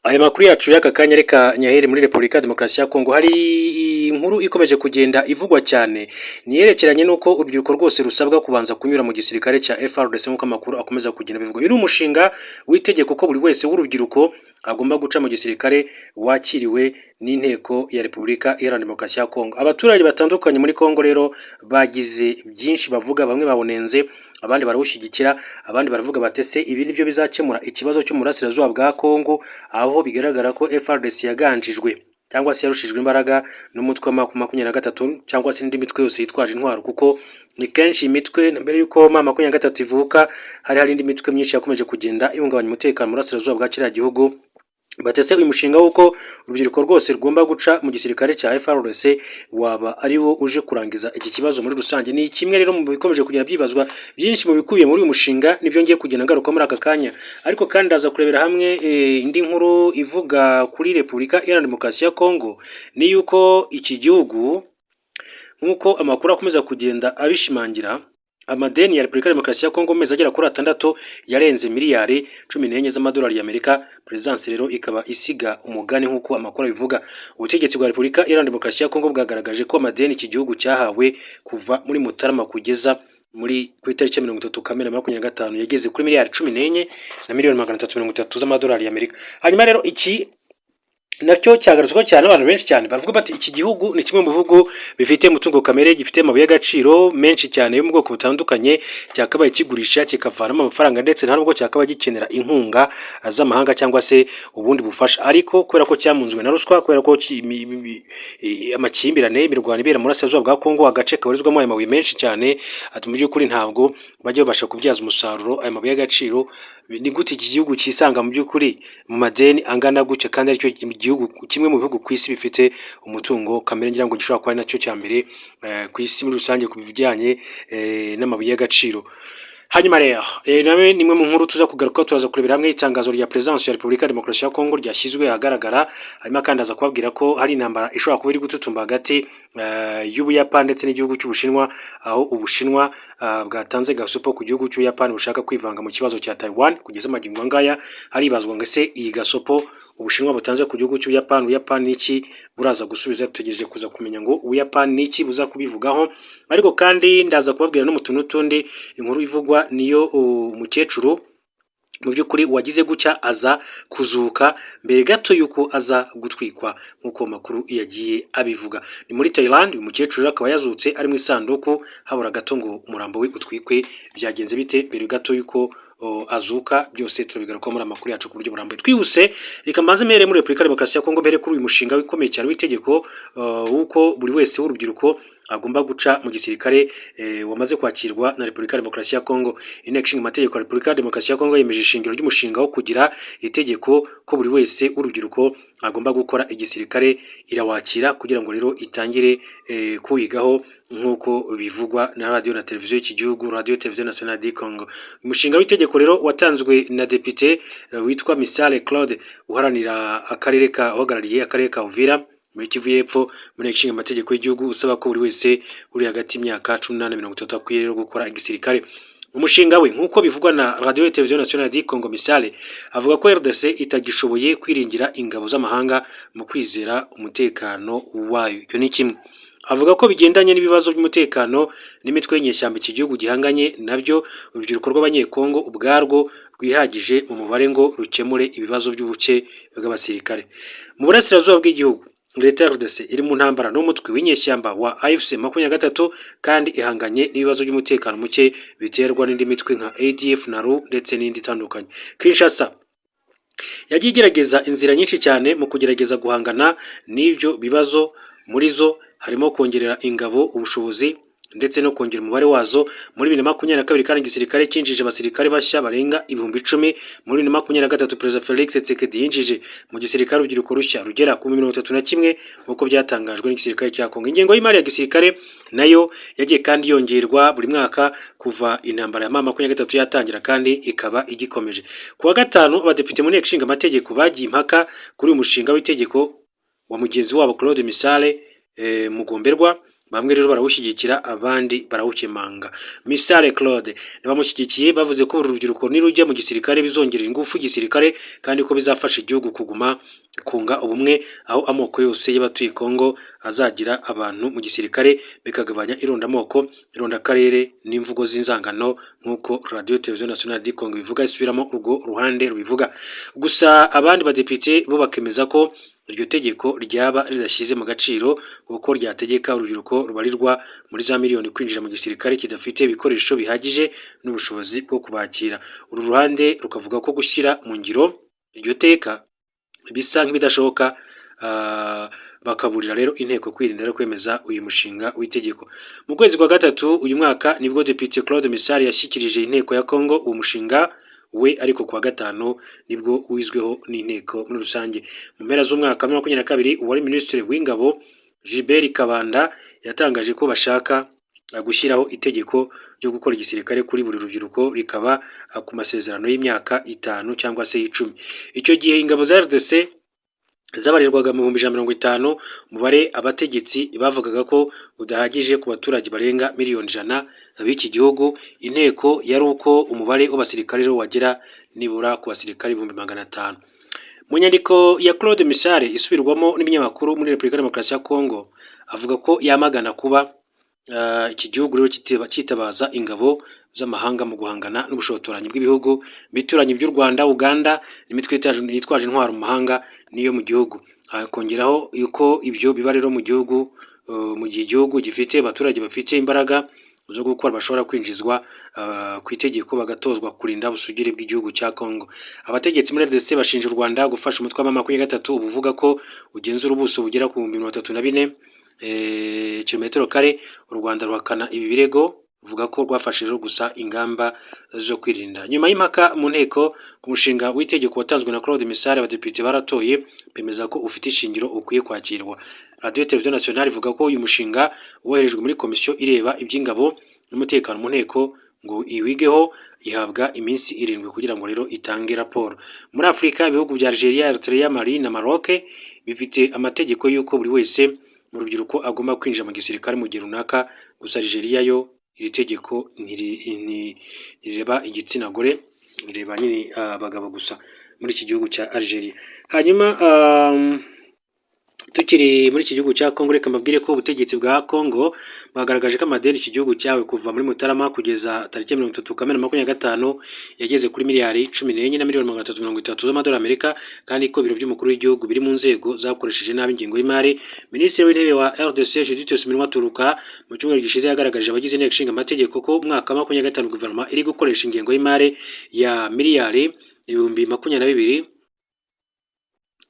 Aya makuru yacu y'aka kanya reka nyahere muri Repubulika ya Demokarasi ya Kongo. Hari inkuru ikomeje kugenda ivugwa cyane niyerekeranye nuko urubyiruko rwose rusabwa kubanza kunyura mu gisirikare cya FARDC nk'uko amakuru akomeza kugenda bivuga. Uyu ni umushinga w'itegeko ko buri wese w'urubyiruko agomba guca mu gisirikare wakiriwe n'inteko ya Repubulika Iharanira Demokarasi ya Kongo. Abaturage batandukanye muri Kongo rero bagize byinshi bavuga, bamwe babonenze, abandi barawushyigikira, abandi baravuga batese ibi nibyo bizakemura ikibazo cy'umurasirazuba bwa Kongo, aho bigaragara ko FARDC yaganjijwe cyangwa se yarushijwe imbaraga n'umutwe wa 23 cyangwa se indi mitwe yose yitwaje intwaro, kuko ni kenshi imitwe mbere yuko 23 ivuka hari indi mitwe myinshi yakomeje kugenda ihungabanya umutekano mu burasirazuba bwa kiriya gihugu. Batese uyu mushinga wuko urubyiruko rwose rugomba guca mu gisirikare cya FARDC waba ari wo uje kurangiza iki kibazo muri rusange. Ni kimwe rero mu bikomeje kugenda byibazwa byinshi mu bikubiye muri uyu mushinga, nibyo ngiye kugenda ngaruka muri aka kanya. Ariko kandi ndaza kurebera hamwe indi nkuru ivuga kuri Repubulika Iharanira Demokarasi ya Kongo, ni yuko iki gihugu nk'uko amakuru akomeza kugenda abishimangira, amadeni ya Repubulika ya Demokarasi ya Kongo mezi agera kuri 6 yarenze miliyari 14 z'amadolari y'Amerika. Presidence rero ikaba isiga umugani nk'uko amakuru bivuga. Ubutegetsi bwa Repubulika Iharanira Demokarasi ya Kongo bwagaragaje ko amadeni iki gihugu cyahawe kuva muri Mutarama kugeza muri ku itariki ya 30 Kamena 2025 yageze kuri miliyari 14 na miliyoni 330 z'amadolari y'Amerika. Hanyuma rero iki nacyo cyagarutsweho cyane, abantu benshi cyane baravuga bati iki gihugu ni kimwe mu bihugu bifite umutungo kamere, gifite amabuye y'agaciro menshi cyane yo mu bwoko butandukanye, cyakabaye kigurisha kikavanamo amafaranga, ndetse nta nubwo cyakaba gikenera inkunga z'amahanga cyangwa se ubundi bufasha. Ariko kubera ko cyamunzwe na ruswa, kubera ko amakimbirane imirwano ibera muri Burasirazuba bwa Kongo, agace kabarizwamo aya mabuye menshi cyane, ati mu by'ukuri ntabwo bajya babasha kubyaza umusaruro aya mabuye y'agaciro. Ni gute iki gihugu cyisanga mu by'ukuri mu madeni angana gutya, kandi aricyo gihugu kimwe mu bihugu ku isi bifite umutungo kamere, ngira ngo gishobora kuba nacyo cya mbere ku isi muri rusange ku bijyanye n'amabuye y'agaciro. Hanyuma rero nawe nimwe mu nkuru tuza kugaruka, turaza kurebera hamwe itangazo rya Presidence ya Repubulika ya Demokarasi ya Kongo ryashyizwe ahagaragara. Hanyuma kandi aza kubabwira ko hari intambara ishobora kuba iri gututumba hagati y'Ubuyapani ndetse n'igihugu cy'Ubushinwa, aho Ubushinwa bwatanze gasopo ku gihugu cy'Ubuyapani bushaka kwivanga mu kibazo cya Taiwan. Kugeza magingo ngaya haribazwa ngo ese iyi gasopo Ubushinwa butanze ku gihugu cy'Ubuyapani, Ubuyapani niki buraza gusubiza? Tutegereje kuza kumenya ngo Ubuyapani niki buza kubivugaho. Ariko kandi ndaza kubabwira no mu tuntu tundi inkuru ivugwa niyo umukecuru mu by'ukuri wagize gucya aza kuzuka mbere gato yuko aza gutwikwa nk'uko makuru yagiye abivuga. Ni muri Thailand, uyu mukecuru akaba yazutse ari mu isanduku, habura gato ngo umurambo we utwikwe. Byagenze bite mbere gato yuko azuka? Byose turabigaruka muri amakuru yacu ku buryo burambuye. Twihuse reka mbanze mere muri Repubulika ya Demokarasi ya Kongo mbere kuri uyu mushinga wikomeye cyane w'itegeko wuko buri wese w'urubyiruko agomba guca mu gisirikare wamaze kwakirwa na Repubulika ya Demokarasi ya Kongo. Inteko Ishinga Amategeko ya Repubulika ya Demokarasi ya Kongo yemeje ishingiro ry'umushinga wo kugira itegeko ko buri wese w'urubyiruko agomba gukora igisirikare, irawakira kugira ngo rero itangire kuwigaho nk'uko bivugwa na radio na televiziyo y'iki gihugu, Radio Television Nationale du Congo. Umushinga w'itegeko rero watanzwe na Depite witwa Misale Claude uharanira uhagarariye akarere ka Uvira muri Kivu y'Epfo, muri Inteko Ishinga Amategeko y'igihugu, usaba ko buri wese uri hagati y'imyaka 18 na 30 akwiye gukora igisirikare. Umushinga we nk'uko bivugwa na Radio Television Nationale du Congo, Misale avuga ko RDC itagishoboye kwiringira ingabo z'amahanga mu kwizera umutekano wayo. Icyo ni kimwe. Avuga ko bigendanye n'ibibazo by'umutekano n'imitwe y'inyeshyamba iki gihugu gihanganye nabyo, urubyiruko rw'abanyekongo ubwarwo rwihagije mu mubare ngo rukemure ibibazo by'ubuke bw'abasirikare. Mu burasirazuba bw'igihugu, leta ya RDC iri mu ntambara n'umutwe w'inyeshyamba wa AFC 23 kandi ihanganye n'ibibazo by'umutekano muke biterwa n'indi mitwe nka ADF na RU ndetse n'indi itandukanye. Kinshasa yagiye igerageza inzira nyinshi cyane mu kugerageza guhangana n'ibyo bibazo, muri zo harimo kongerera ingabo ubushobozi ndetse no kongera umubare wazo. Muri 2022 kandi igisirikare cyinjije abasirikare bashya barenga 10,000. Muri 2023 Perezida Felix Tshisekedi yinjije mu gisirikare urubyiruko rushya rugera ku 31 nk'uko byatangajwe n'igisirikare cya Kongo. Ingengo y'imari ya gisirikare nayo yagiye kandi yongerwa buri mwaka kuva intambara ya 2023 yatangira, kandi ikaba igikomeje. Kuwa gatanu abadepite mu Nteko Ishinga Amategeko bagiye impaka kuri uyu mushinga w'itegeko wa mugenzi wabo Claude Misale Mugomberwa bamwe rero barawushyigikira abandi barawukemanga. Misale Claude bamushyigikiye bavuze ko uru rubyiruko nirujya mu gisirikare bizongerera ingufu igisirikare kandi ko bizafasha igihugu kuguma kunga ubumwe, aho amoko yose y'abatuye Kongo azagira abantu mu gisirikare bikagabanya irondamoko, irondakarere n'imvugo z'inzangano nk'uko Radio Television Nationale du Congo bivuga, isubiramo urwo ruhande rubivuga. Gusa abandi badepite bo bakemeza ko iryo tegeko ryaba ridashyize mu gaciro kuko ryategeka urubyiruko rubarirwa muri za miliyoni kwinjira mu gisirikare kidafite ibikoresho bihagije n'ubushobozi bwo kubakira. Uru ruhande rukavuga ko gushyira mu ngiro iryo teka bisa nk'ibidashoboka, bakaburira rero inteko kwirinda no kwemeza uyu mushinga w'itegeko. Mu kwezi kwa gatatu uyu mwaka nibwo Depite Claude Misari yashyikirije inteko ya Kongo uwo mushinga we, ariko kuwa gatanu nibwo wizweho n'inteko muri rusange. Mu mpera z'umwaka wa 2022 uwari minisitiri w'ingabo Gilbert Kabanda yatangaje ko bashaka gushyiraho itegeko ryo gukora igisirikare kuri buri rubyiruko rikaba ku masezerano y'imyaka 5 cyangwa se 10. Icyo gihe ingabo za RDC zabarirwaga mu 150,000, umubare abategetsi bavugaga ko udahagije ku baturage barenga miliyoni 100 b'iki gihugu. Inteko yari uko umubare w'abasirikare wagera nibura ku basirikare 500,000. Mu nyandiko ya Claude Misare isubirwamo n'ibinyamakuru muri Repubulika ya Demokarasi ya Kongo avuga ko yamagana kuba iki gihugu rero kitabaza ingabo z'amahanga mu guhangana n'ubushotoranyi bw'ibihugu bituranye by'u Rwanda, Uganda n'imitwe yitwaje intwaro mu mahanga niyo mu gihugu. Hakongeraho yuko ibyo biba rero mu gihugu mu gihe igihugu gifite abaturage bafite imbaraga zo gukora bashobora kwinjizwa ku itegeko bagatozwa kurinda ubusugire bw'igihugu cya Kongo. Abategetsi muri RDC bashinja u Rwanda gufasha umutwe wa 23 ubuvuga ko ugenzura ubuso bugera ku 34 kilometero kare. U Rwanda ruhakana ibi birego ruvuga ko rwafashe rero gusa ingamba zo kwirinda. Nyuma y'impaka mu nteko ku mushinga w'itegeko watanzwe na Claude Misare, abadepite baratoye bemeza ko ufite ishingiro ukwiye kwakirwa. Radio Television Nationale ivuga ko uyu mushinga woherejwe muri komisiyo ireba iby'ingabo n'umutekano mu nteko ngo iwigeho, ihabwa iminsi 7 kugira ngo rero itange raporo. Muri Afurika ibihugu bya Algeria, Eritrea, Mali na Maroc bifite amategeko y'uko buri wese mu rubyiruko agomba kwinjira mu gisirikare mu gihe runaka. Gusa Algeria yo iri tegeko ntireba igitsina gore, ireba nyine abagabo gusa muri iki gihugu cya Algeria. Hanyuma tukiri muri iki gihugu cya Kongo, reka mbabwire ko ubutegetsi bwa Kongo bagaragaje ko amadeni iki gihugu cyawe kuva muri Mutarama kugeza tariki 30 Kamena 2025 yageze kuri miliyari 14 na miliyoni 330 z'amadolari Amerika, kandi ko ibiro by'umukuru w'igihugu biri mu nzego zakoresheje nabi ingingo y'imari. Minisitiri w'intebe wa RDC Judith Suminwa Turuka mu cyumweru gishize yagaragarije abagize inteko ishinga amategeko ko umwaka wa 2025 guverinoma iri gukoresha ingengo y'imari ya miliyari 22,000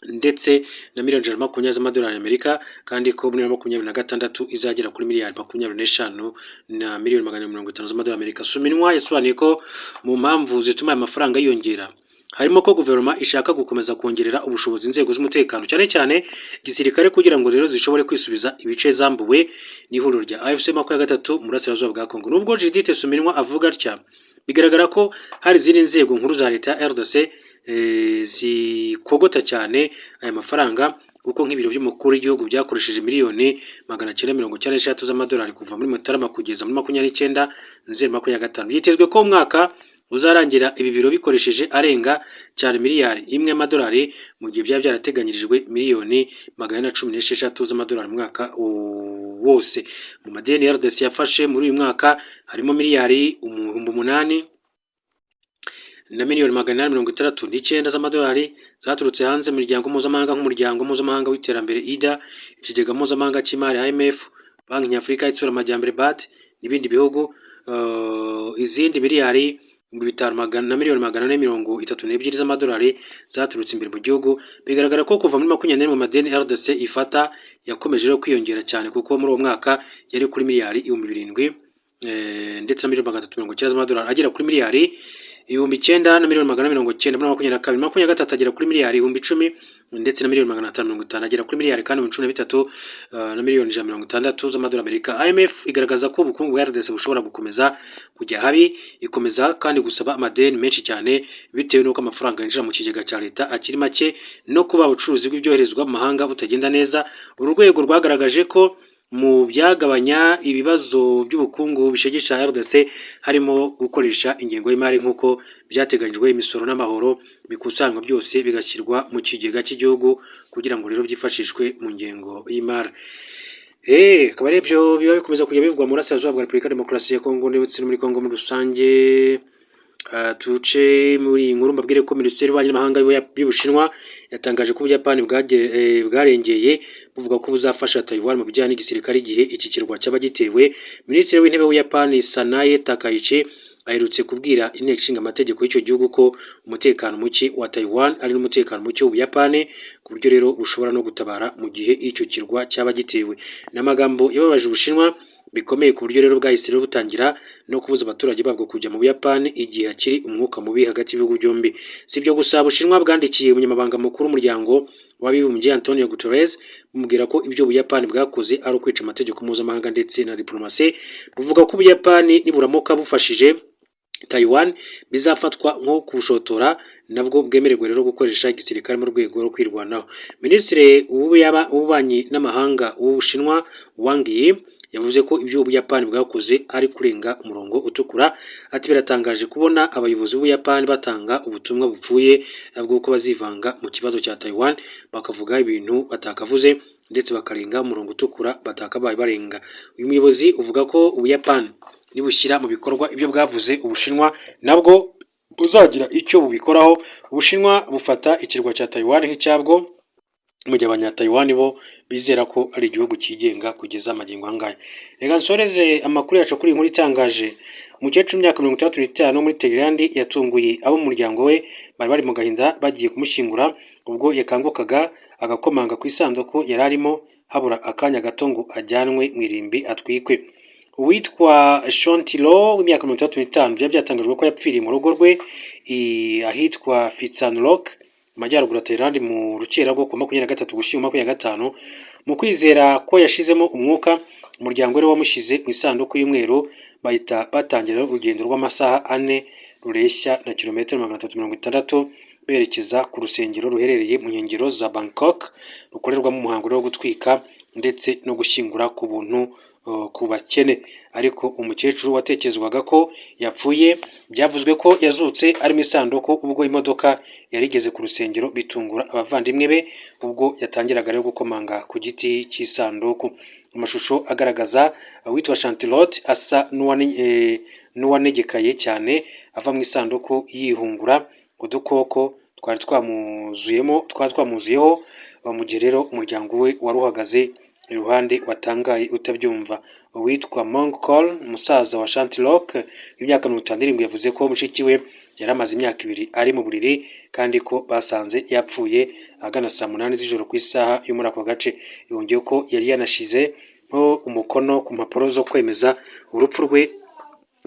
ndetse na miliyoni 120 z'amadolari Amerika, kandi ko muri 2026 izagera kuri miliyari 25 na miliyoni 150 z'amadolari Amerika. Suminwa yasobanuye ko mu mpamvu zituma amafaranga yiyongera harimo ko guverinoma ishaka gukomeza kongerera ubushobozi inzego z'umutekano cyane cyane gisirikare kugira ngo rero zishobore kwisubiza ibice zambuwe n'ihuriro rya AFC 23 mu burasirazuba bwa Kongo. Nubwo Judith Suminwa avuga atya, bigaragara ko hari izindi nzego nkuru za leta ya RDC zikogota cyane aya mafaranga, kuko nk'ibiro by'umukuru w'igihugu byakoresheje miliyoni 996 z'amadolari kuva muri Mutarama kugeza muri 29 Nzeri 2025. Yitezwe ko umwaka uzarangira ibi biro bikoresheje arenga cyane miliyari 1 y'amadolari mu gihe byaba byarateganyirijwe miliyoni 116 z'amadolari mu mwaka wose. Mu madeni ya RDC yafashe muri uyu mwaka harimo miliyari 8,000 na miliyoni 869 z'amadolari zaturutse hanze mu miryango mpuzamahanga nk'umuryango mpuzamahanga w'iterambere IDA, ikigega mpuzamahanga cy'imari IMF, Banki Nyafurika itsura amajyambere BAD n'ibindi bihugu. Izindi miliyari 500 na miliyoni 432 z'amadolari zaturutse imbere mu gihugu. Bigaragara ko kuva muri 2024 mu madeni RDC ifata yakomeje rero kwiyongera cyane, kuko muri uwo mwaka yari kuri miliyari 7,000 ndetse na miliyoni 390 z'amadolari agera kuri miliyari 9,000 na miliyoni 490 muri 2023 agera kuri miliyari 10,000 ndetse na miliyoni 550 agera kuri miliyari kandi 13 na miliyoni 160 z'amadolari Amerika. IMF igaragaza ko ubukungu bwa RDC bushobora gukomeza kujya habi, ikomeza kandi gusaba amadeni menshi cyane bitewe n'uko amafaranga yinjira mu kigega cya leta akiri make no kuba ubucuruzi bw'ibyoherezwa mu mahanga butagenda neza. Uru rwego rwagaragaje ko mu byagabanya ibibazo by'ubukungu bishegesha RDC harimo gukoresha ingengo y'imari nk'uko byateganyijwe, imisoro n'amahoro bikusanywa byose bigashyirwa mu kigega cy'igihugu kugira ngo rero byifashishwe mu ngengo y'imari. Akaba ari byo biba bikomeza kujya bivugwa mu burasirazuba bwa Repubulika ya Demokarasi ya Kongo ndetse no muri Kongo muri rusange. Tuce muri iyi nkuru mbabwire ko Minisiteri y'Ububanyi n'Amahanga y'Ubushinwa yatangaje ko Ubuyapani bwarengeye buvuga ko buzafasha Taiwan mu bijyanye n'igisirikare igihe iki kirwa cyaba gitewe. Minisitiri w'Intebe w'Ubuyapani Sanae Takaichi aherutse kubwira inteko ishinga amategeko y'icyo gihugu ko umutekano muke wa Taiwan ari n'umutekano muke w'Ubuyapani, ku buryo rero bushobora no gutabara mu gihe icyo kirwa cyaba gitewe. N'amagambo yababaje Ubushinwa bikomeye ku buryo rero bwahise rero butangira no kubuza abaturage babwo kujya mu Buyapani igihe hakiri umwuka mubi hagati y'ibihugu byombi. Si ibyo gusa, Ubushinwa bwandikiye umunyamabanga mukuru w'umuryango w'abibumbye Antonio Guterres bumubwira ko ibyo Ubuyapani bwakoze ari ukwica amategeko mpuzamahanga ndetse na diplomasi. Buvuga ko Ubuyapani niburamuka bufashije Taiwan bizafatwa nko kubushotora, nabwo bwemererwa rero gukoresha igisirikare mu rwego rwo kwirwanaho. Minisitiri w'Ububanyi n'Amahanga w'Ubushinwa Wang Yi yavuze ko ibyo Ubuyapani bwakoze ari kurenga umurongo utukura. Ati biratangaje kubona abayobozi b'Ubuyapani batanga ubutumwa bupfuye bw'uko bazivanga mu kibazo cya Taiwan, bakavuga ibintu batakavuze ndetse bakarenga umurongo utukura batakabaye barenga. Uyu muyobozi uvuga ko Ubuyapani nibushyira mu bikorwa ibyo bwavuze, Ubushinwa nabwo buzagira icyo bubikoraho. Ubushinwa bufata ikirwa cya Taiwan nk'icyabwo, mu gihe abanya-Taiwan bo bizera ko ari igihugu cyigenga kugeza amagingo angahe. Reka nsoreze amakuru yacu kuri iyi nkuru itangaje. Umukecuru w'imyaka 65 muri Thailand yatunguye abo mu muryango we bari bari mu gahinda bagiye kumushyingura, ubwo yakangukaga agakomanga ku isanduku yari arimo, habura akanya gato ngo ajyanwe mu irimbi atwikwe. Uwitwa Shontilo w'imyaka 35 byari byatangajwe ko yapfiriye mu rugo rwe ahitwa Phitsanulok Majyaruguru ya Thailand mu rukera rwo ku 23 Ugushyingo 2025. Mu kwizera ko yashizemo umwuka, umuryango we wamushyize mu isanduku y'umweru, bahita batangira urugendo rw'amasaha 4 rureshya na kilometero 360 berekeza ku rusengero ruherereye mu nkengero za Bangkok rukorerwamo umuhango wo gutwika ndetse no gushyingura ku buntu ku bakene. Ariko umukecuru watekerezwaga ko yapfuye byavuzwe ko yazutse ari mu isanduku ubwo imodoka yarigeze ku rusengero, bitungura abavandimwe be ubwo yatangiraga rero gukomanga ku giti cy'isanduku. Amashusho agaragaza witwa Chantilot asa n'uwanegekaye cyane ava mu isanduku yihungura udukoko twari twamuzuyeho. Mu gihe rero umuryango we wari uhagaze iruhande watangaye utabyumva. Uwitwa Monkol, umusaza wa Chantilok w'imyaka 57, yavuze ko mushiki we yari amaze imyaka 2 ari mu buriri kandi ko basanze yapfuye agana saa 8 z'ijoro ku isaha yo muri ako gace. Yongeye ko yari yanashize umukono ku mpapuro zo kwemeza urupfu rwe,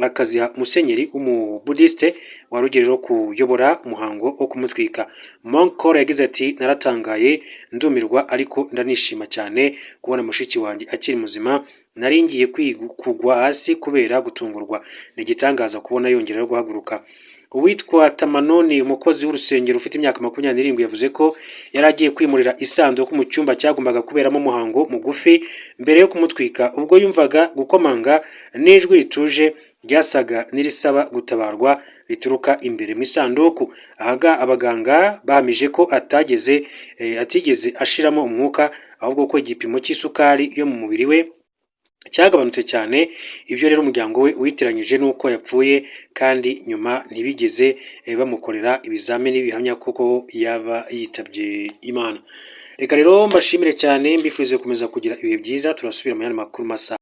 akaziha musenyeri w'umubudiste wari ugiye rero kuyobora umuhango wo kumutwika. Monkol yagize ati naratangaye ndumirwa ariko ndanishima cyane kubona mushiki wanjye akiri muzima. Nari ngiye kugwa hasi kubera gutungurwa. Ni igitangaza kubona yongera guhaguruka. Uwitwa Tamanoni, umukozi w'urusengero ufite imyaka 27, yavuze ko yari agiye kwimurira isanduku mu cyumba cyagombaga kuberamo umuhango mugufi mbere yo kumutwika, ubwo yumvaga gukomanga n'ijwi rituje ryasaga nirisaba gutabarwa rituruka imbere mu isanduku. Ahaga abaganga bahamije ko atigeze ashiramo umwuka, ahubwo ko igipimo cy'isukari yo mu mubiri we cyagabanutse cyane. Ibyo rero umuryango we witiranyije n'uko yapfuye, kandi nyuma ntibigeze bamukorera ibizamini bihamya koko yaba yitabye Imana. Reka rero mbashimire cyane, mbifurize gukomeza kugira ibihe byiza. Turasubira mu yandi makuru masa.